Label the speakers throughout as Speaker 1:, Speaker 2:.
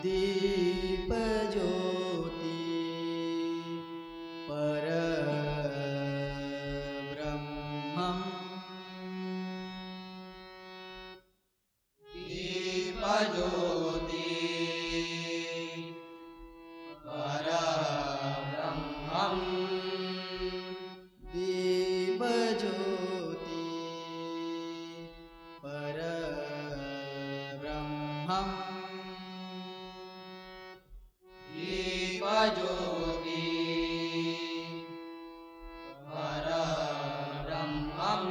Speaker 1: दीप ज्योती परब्रह्मम् दीप ज्योती परब्रह्मम् दीप ज्योती परब्रह्मम् दीप ज्योती परब्रह्मम्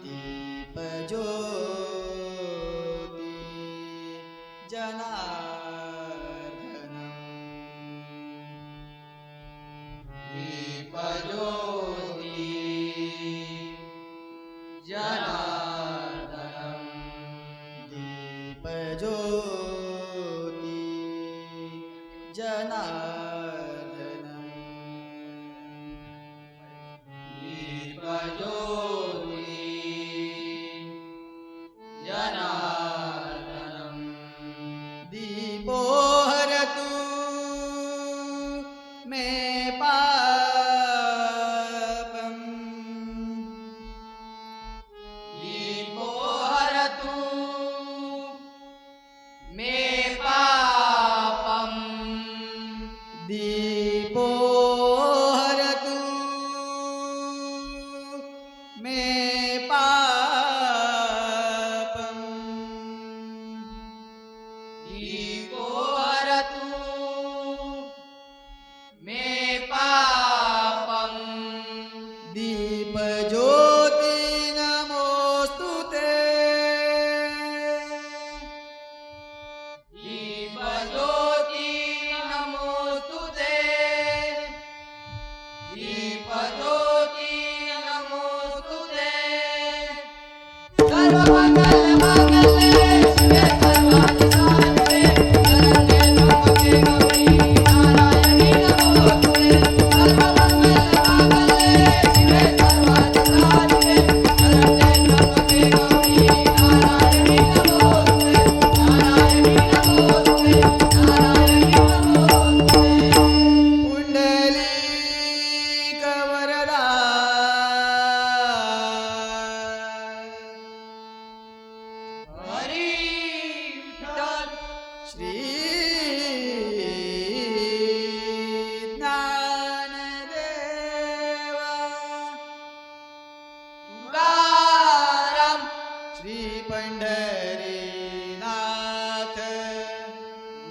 Speaker 1: दीप ज्योती जनार्दनम् दीप ज्योती जनार्दनम् दीप ज्योती जनार्दनम् दीप ज्योती जनार्दनम् दीपो हरतु मे पापम् दीपो हरतु मे पापम् दीपो हरतु मे पापम् दीपो हरतु मे पापम् दीप ज्योति नमोस्तुते दीप ज्योति नमोस्तुते दीप ज्योति नमोस्तुते सर्वमंगल मांगल्ये शिवे सर्वार्थ साधिके शरण्ये त्र्यंबके गौरी नारायणी नमोस्तुते सर्वमंगल मांगल्ये शिवे सर्वार्थ साधिके शरण्ये त्र्यंबके गौरी नारायणी नमोस्तुते नारायणी नमोस्तुते नारायणी नमोस्तुते पुंडलीक वरदा हरी विठ्ठल श्री ज्ञानदेव तुकाराम श्री पंढरीनाथ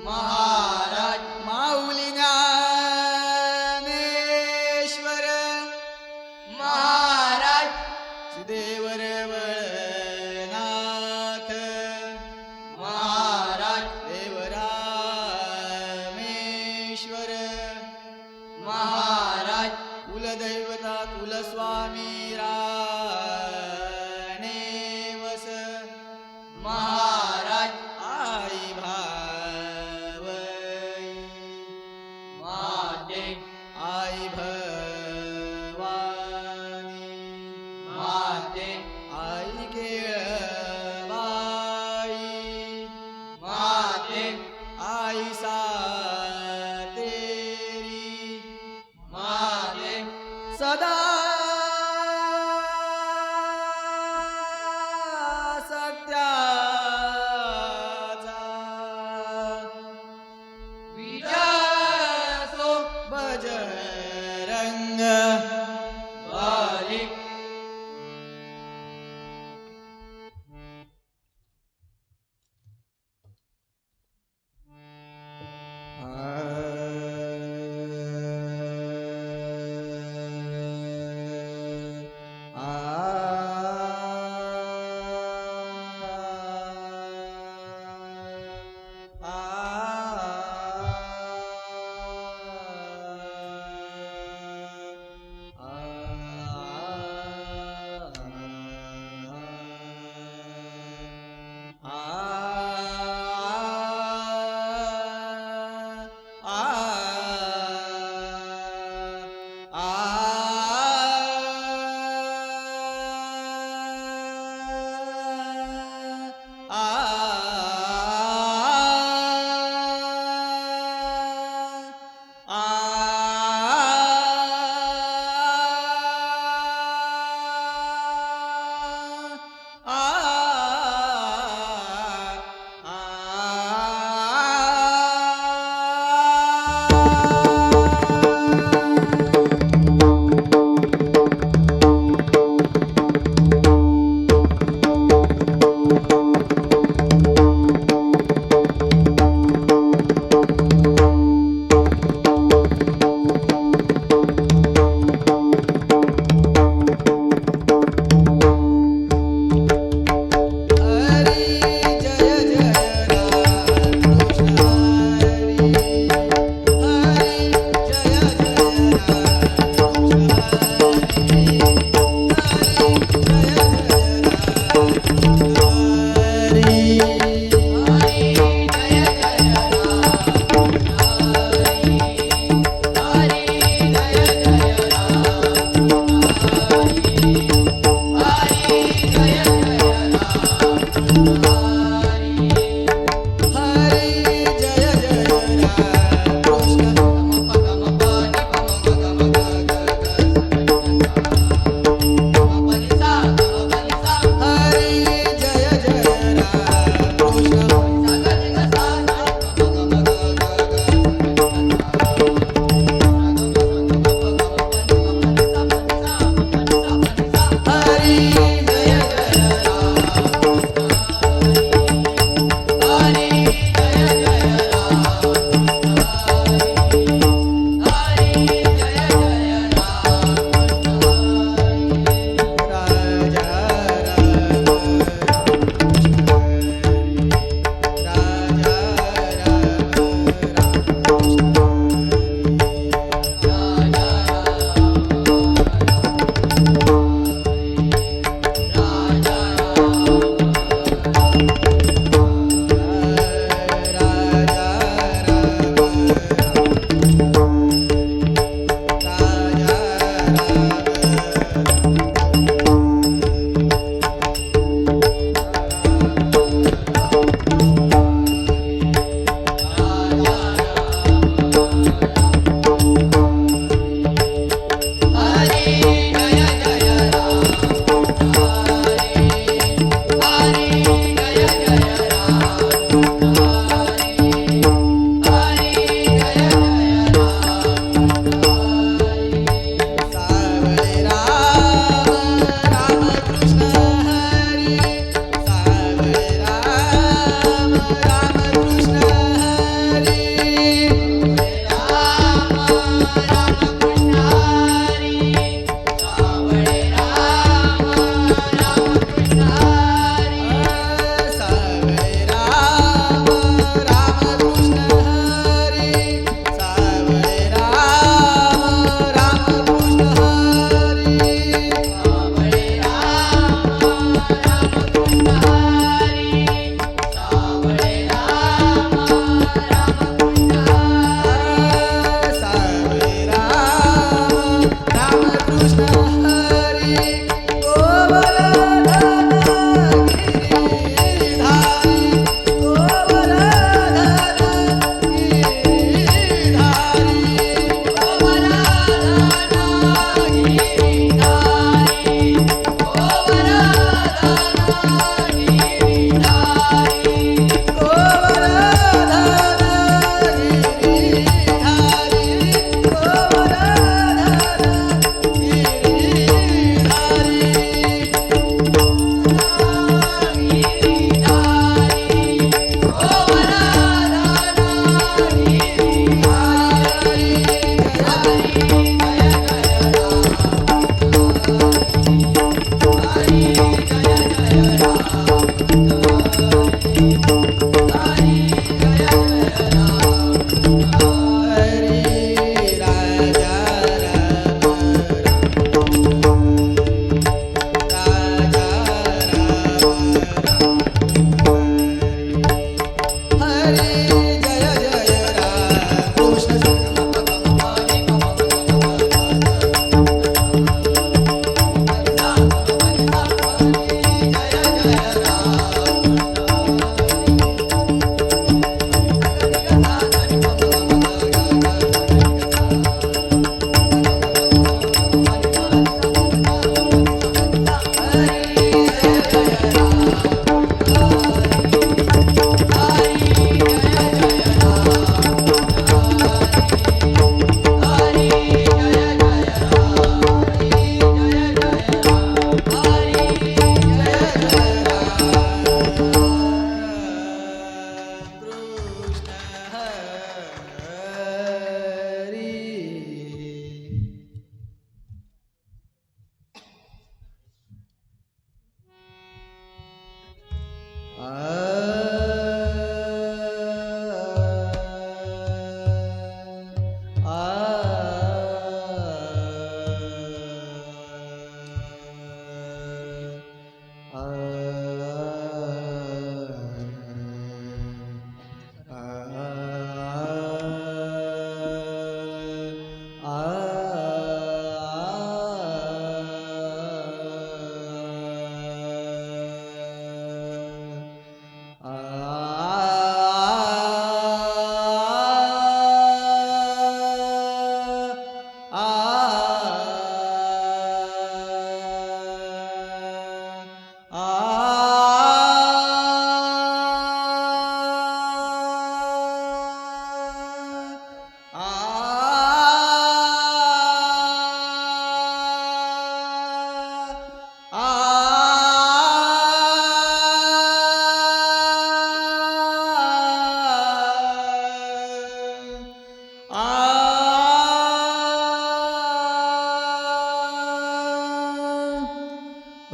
Speaker 1: महाराज माऊली ज्ञानेश्वर महाराज सुदेवर वळनाथ महाराज देवराज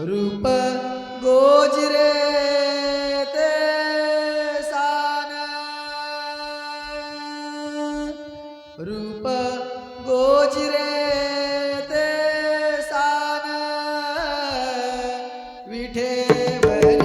Speaker 1: रूप गोजरे ते सान रूप गोजरे ते सान विठेवरी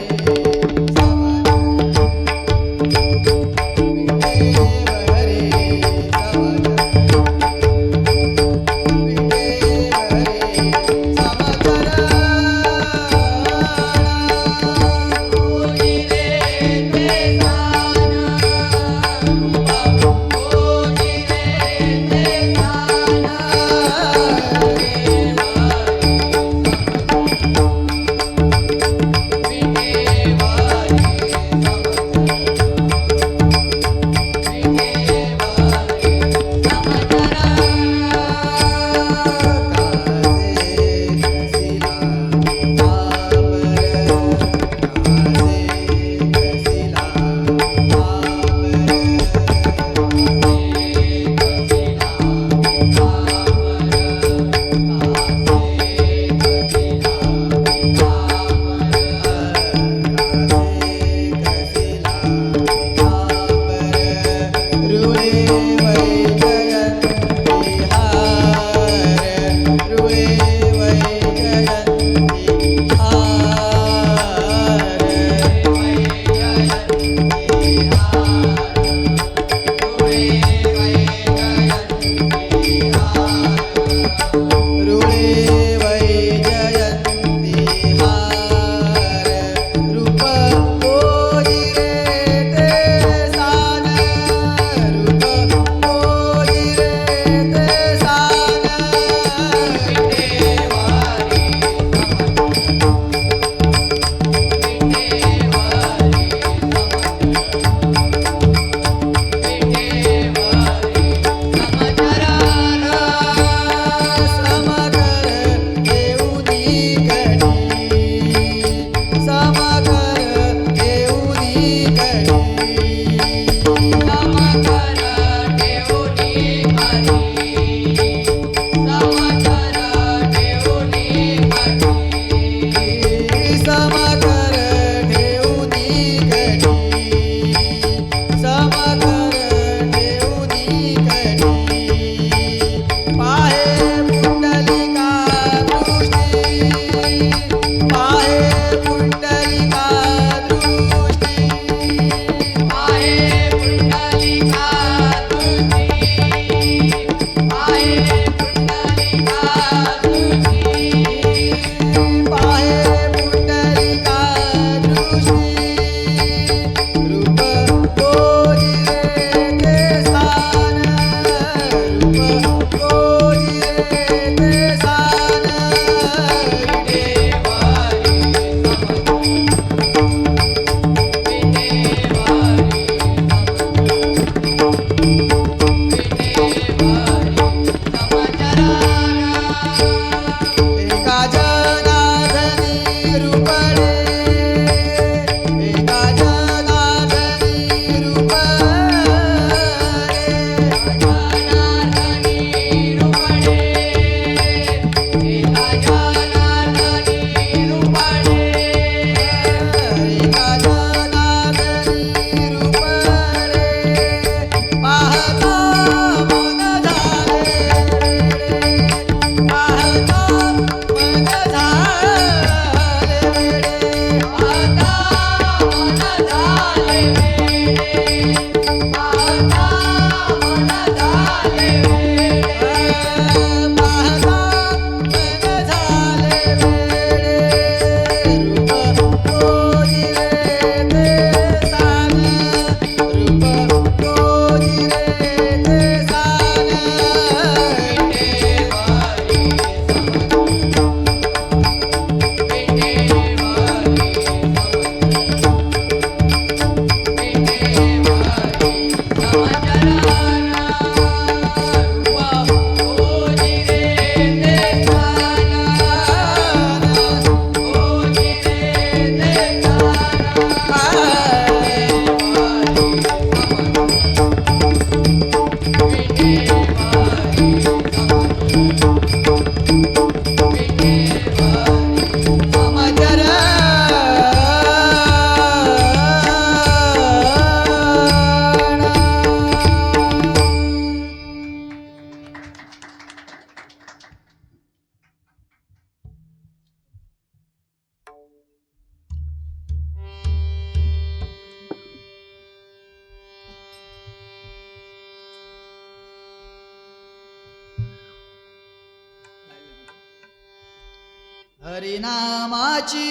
Speaker 1: हरिनामाची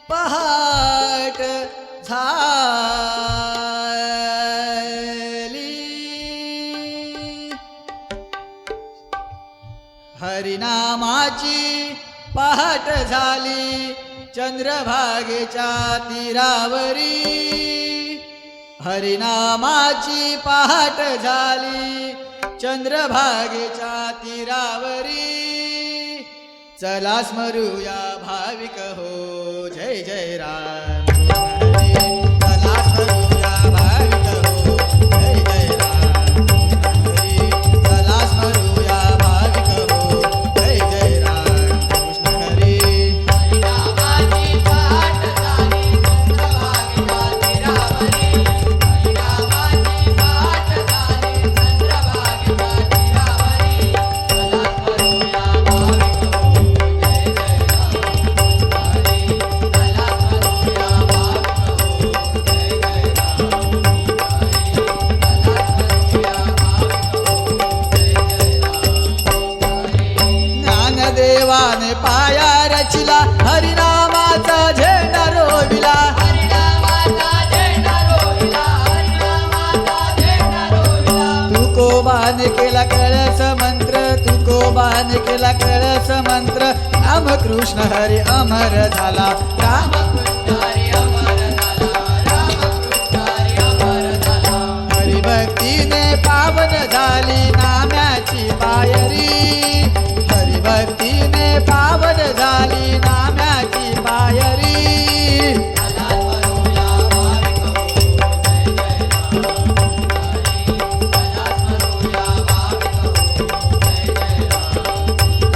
Speaker 1: पहाट झाली, हरिनामाची पहाट झाली चंद्रभागेच्या तीरावरी, हरिनामाची पहाट झाली चंद्रभागेच्या तीरावरी. चला स्मरूया भाविक हो जय जय राम हरी. चला स्मरूया भाविक हो जय जय राम हरी. चला स्मरूया भाविक हो जय जय राम कृष्ण हरी.
Speaker 2: हरिनामाची पहाट झाली चंद्रभागेच्या तीरावरी, हरिनामाची पहाट झाली चंद्रभागेच्या तीरावरी. चला स्मरूया भाविक हो जय जय राम हरी. चला स्मरूया भाविक हो जय जय राम हरी. चला स्मरूया भाविक हो जय जय राम हरी.
Speaker 1: ज्ञानदेवाने पाया रचिला हरिनामाचा झेंडा रोविला,
Speaker 2: हरिनामाचा झेंडा रोविला, हरिनामाचा झेंडा रोविला.
Speaker 1: तुकोबाने केला कळस मंत्र, तुकोबाने केला कळस मंत्र. रामकृष्ण हरी अमर झाला, राम
Speaker 2: रामकृष्ण हरी अमर झाला, रामकृष्ण हरी अमर झाला.
Speaker 1: हरिभक्तीने पावन झाली नाम्याची पायरी, हरिभक्तीने पावन झाली नाम्याची पायरी.
Speaker 2: चला स्मरूया भाविक हो जय जय राम हरी. चला स्मरूया भाविक हो जय जय राम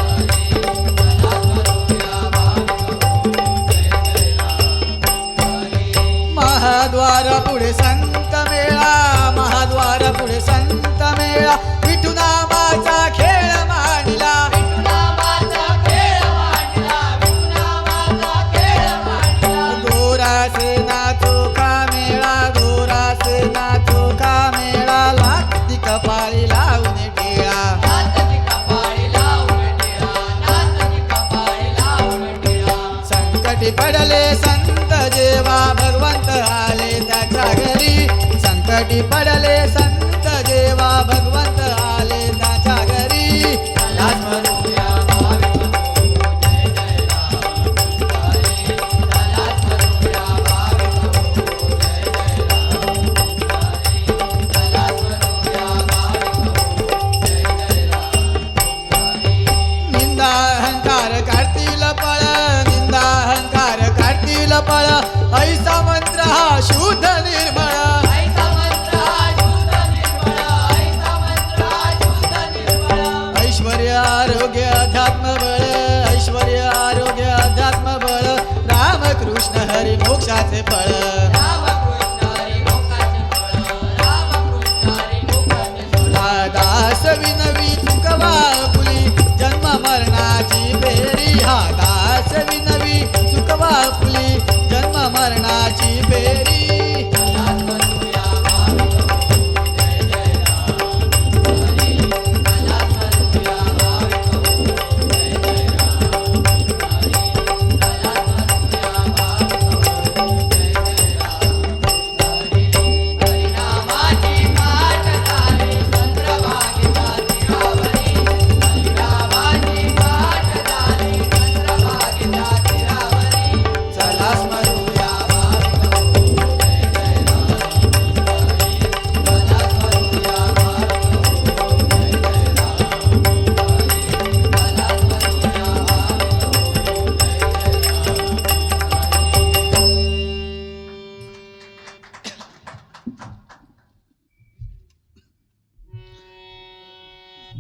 Speaker 2: हरी. चला स्मरूया भाविक हो जय जय राम हरी.
Speaker 1: महाद्वार पुढे संत मेळा, महाद्वार पुढे संत मेळा. विठू नामाचा खेळ मांडला,
Speaker 2: विठुनामाचा खेळ मांडला, विठुनामाचा खेळ मांडला.
Speaker 1: गोरासे नाचोखा मेळा, गोरासे नाचोखा मेळा. लागती कपाळी लावून टिळा,
Speaker 2: नाचती कपाळी लावून टिळा, नाचती कपाळी लावून टिळा.
Speaker 1: संकटी पडले संत जेव्हा भगवंत आले त्याच्या घरी, संकटी पडले संत जेव्हा भगवंत आले त्याच्या घरी.
Speaker 2: चला स्मरूया भाविक हो जय जय राम हरी. चला स्मरूया भाविक हो जय जय राम हरी. चला स्मरूया भाविक हो जय जय राम हरी.
Speaker 1: निंदा अहंकार काढतील पळ, निंदा अहंकार काढतील पळ. ऐसा मंत्र हा शुद्ध निर्मळ,
Speaker 2: ऐसा मंत्र हा शुद्ध निर्मळ, ऐसा मंत्र हा शुद्ध निर्मळ.
Speaker 1: ऐश्वर्य आरोग्य अध्यात्म बळ, ऐश्वर्य आरोग्य अध्यात्म बळ. रामकृष्ण हरी मोक्षाचे फळ,
Speaker 2: रामकृष्ण हरी मोक्षाचे फळ, रामकृष्ण हरी मोक्षाचे फळ.
Speaker 1: दास विनवी चुकवा फुली जन्म मरणाची फेरी. हा दास विनवी चुकवा फुली जन्म मरणाची फेरी.
Speaker 2: चला स्मरूया भाविक हो जय जय राम हरी. चला स्मरूया भाविक हो जय जय राम हरी. चला स्मरूया भाविक हो जय जय राम हरी. हरिनामाची पहाट झाली चंद्रभागेच्या तीरावरी, हरिनामाची पहाट झाली चंद्रभागेच्या तीरावरी.
Speaker 1: चला स्मरूया
Speaker 2: भाविक हो जय जय राम हरी. चला स्मरूया भाविक हो जय जय राम हरी. चला स्मरूया भाविक हो जय जय राम हरी.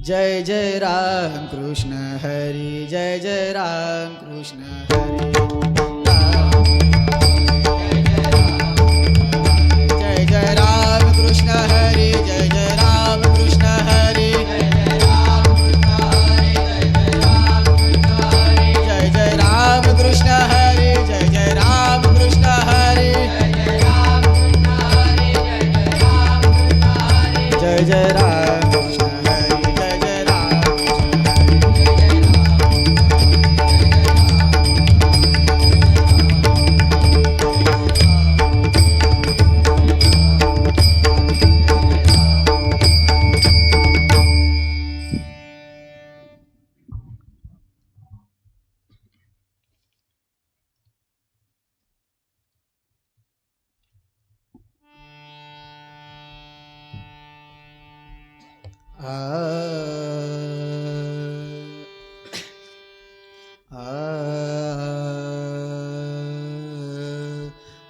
Speaker 1: जय जय राम कृष्ण हरी, जय जय राम कृष्ण हरी. जय जय राम कृष्ण हरी, जय जय राम कृष्ण हरी.
Speaker 2: जय जय राम कृष्ण हरी, जय जय राम कृष्ण हरी.
Speaker 1: जय जय राम कृष्ण हरी, जय जय राम कृष्ण हरी. आ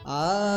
Speaker 1: आ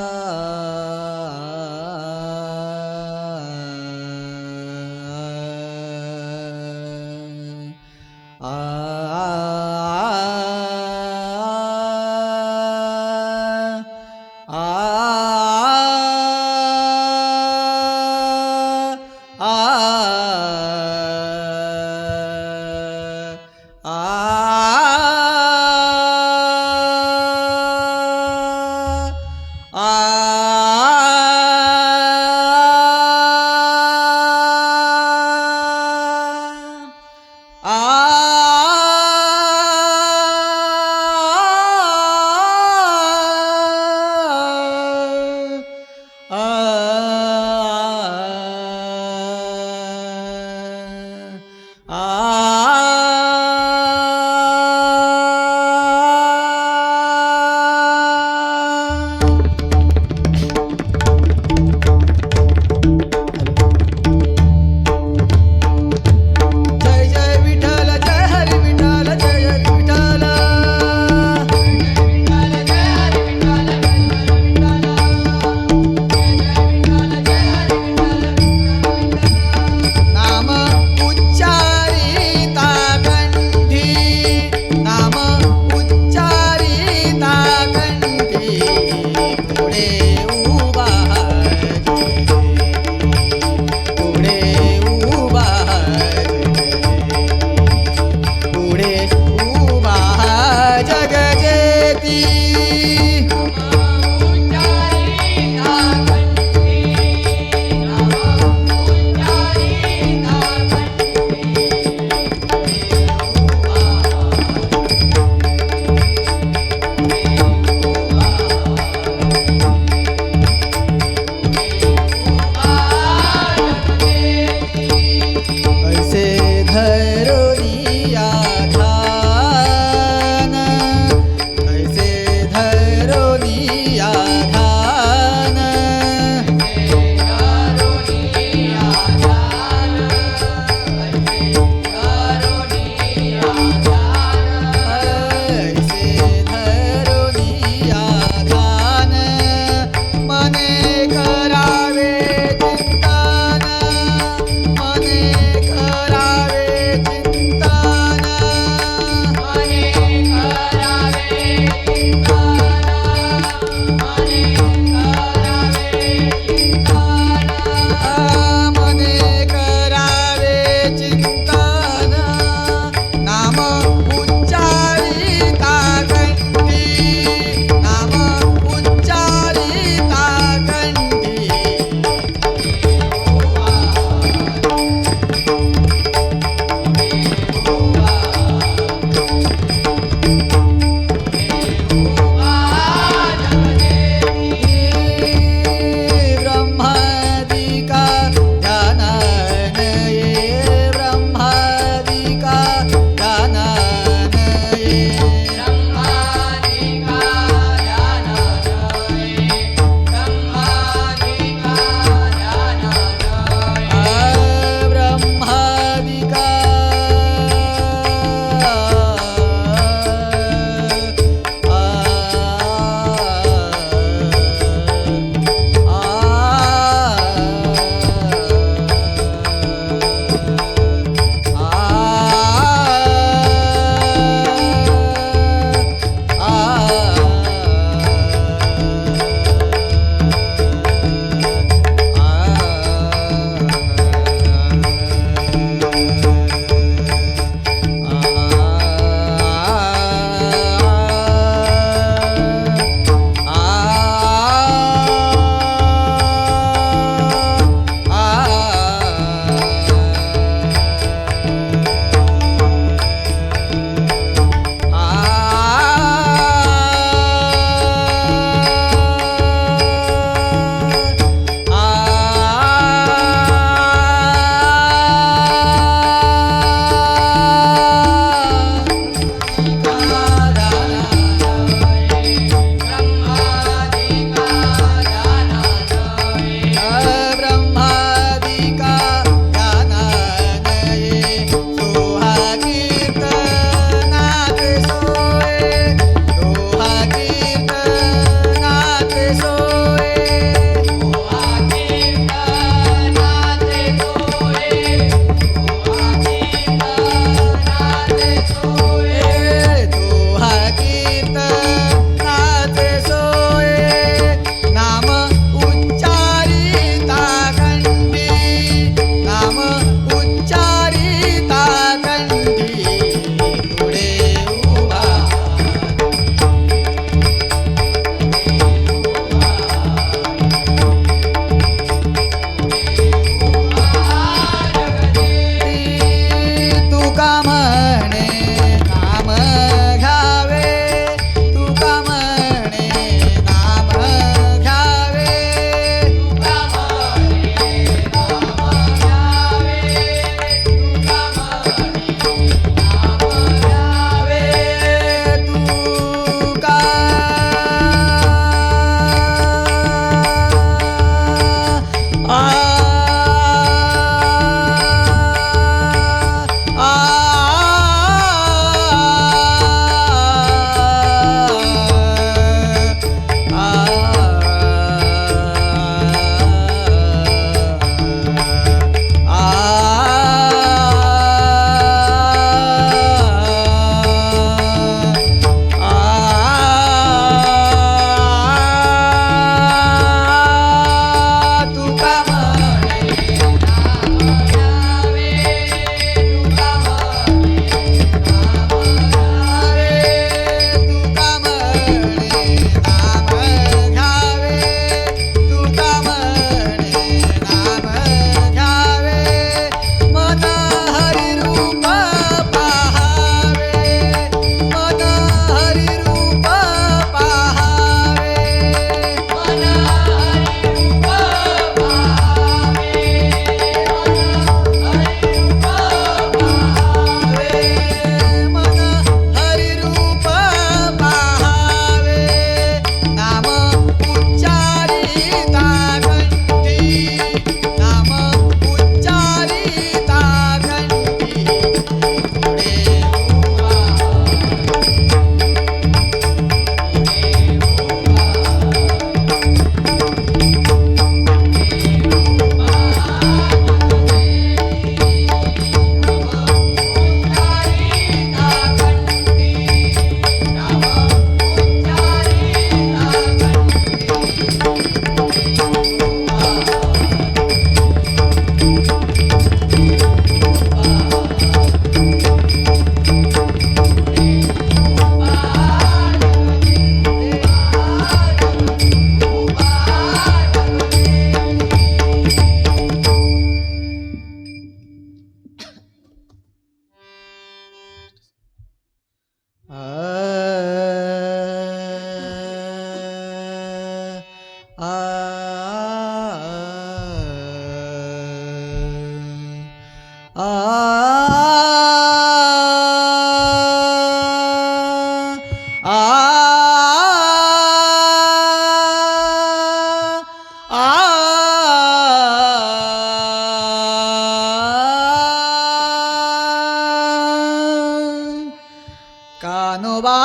Speaker 1: कानोबा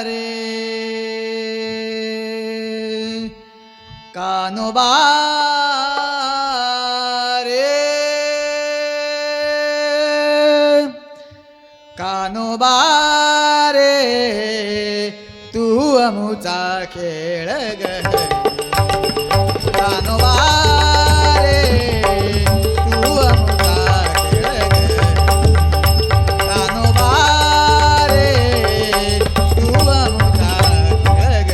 Speaker 1: रे कानोबा रे कानोबा रे तू अमुचा खेळ ग कानोबा रे तू अमुचा खेळ ग कानोबा रे तू अमुचा खेळ ग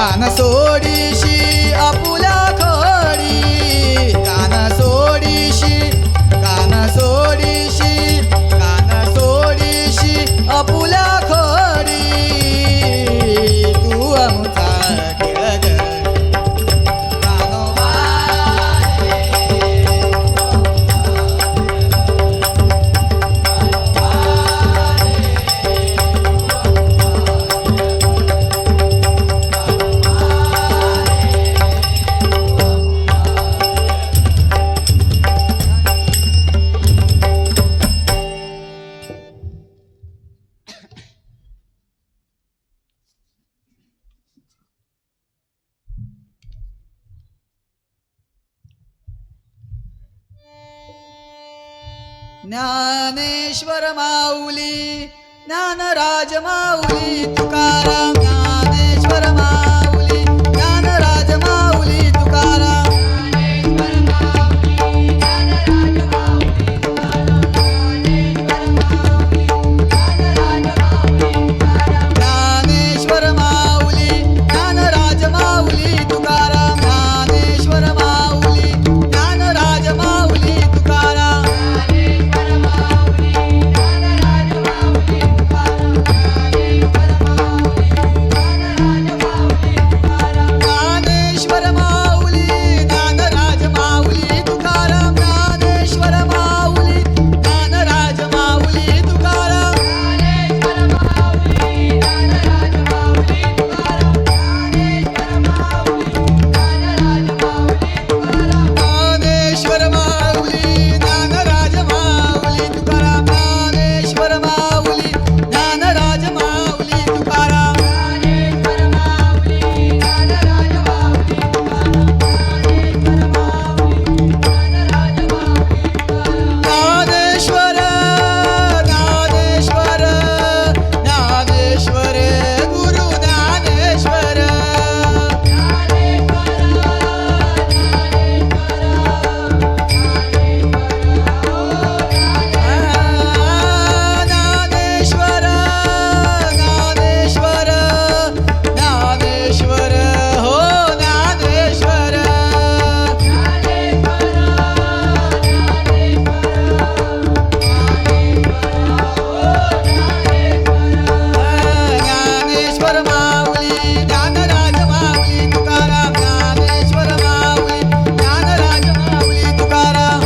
Speaker 1: कान सोडीशी आपुल्या खोडी कान सोडीशी कान सोडीशी कान सोडीशी आपुल्या खोडी तू आमचा खेळ ग ज्ञानेश्वर माऊली ज्ञानराज माऊली तुकाराम ज्ञानेश्वर माऊली ज्ञानराज माऊली तुकाराम ज्ञानेश्वर माऊली ज्ञानराज माऊली तुकाराम ज्ञानेश्वर माऊली ज्ञानराज माऊली तुकाराम ज्ञानेश्वर माऊली ज्ञानराज माऊली तुकाराम ज्ञानेश्वर माऊली ज्ञानराज माऊली तुकाराम ज्ञानेश्वर माऊली ज्ञानराज माऊली तुकाराम ज्ञानेश्वर माऊली ज्ञानराज माऊली तुकाराम ज्ञानेश्वर ज्ञानेश्वर ज्ञानेश्वर गुरु ज्ञानेश्वर ज्ञानेश्वर ज्ञानेश्वर ज्ञानेश्वर हो ज्ञानेश्वर ज्ञानेश्वर माऊली ज्ञानराज माऊली तुकाराम ज्ञानेश्वर माऊली ज्ञानराज माऊली तुकाराम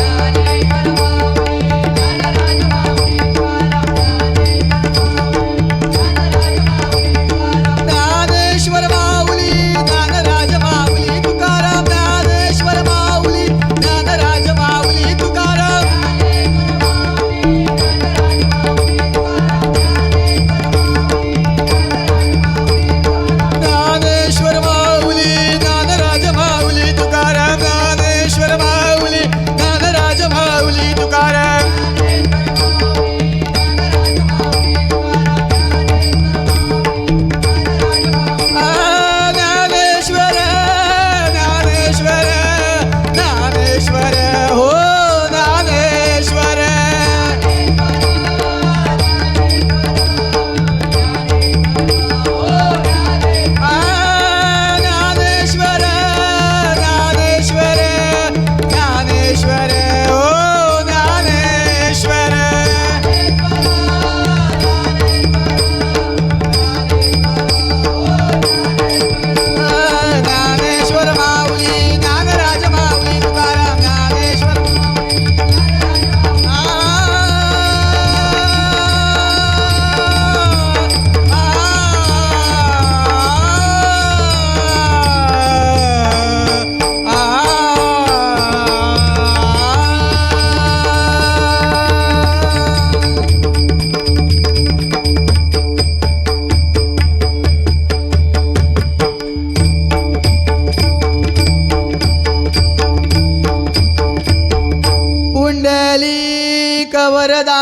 Speaker 1: ज्ञानेश्वर माऊली ज्ञानराज माऊली तुकाराम ज्ञानेश्वर माऊली ज्ञानराज माऊली तुकाराम ज्ञानेश्वर माऊली ज्ञानराज माऊली तुकाराम ज्ञानेश्वर माऊली ज्ञानराज माऊली तुकाराम ज्ञानेश्वर ज्ञानेश्वर ज्ञानेश्वर हो ज्ञानेश्वर ज्ञानेश्वर ज्ञानेश्वर ज्ञानेश्वर हो ज्ञानेश्वर ज्ञानेश्वर माऊली ज्ञानराज माऊली तुकाराम ज्ञानेश्वर पुंडलिक वरदा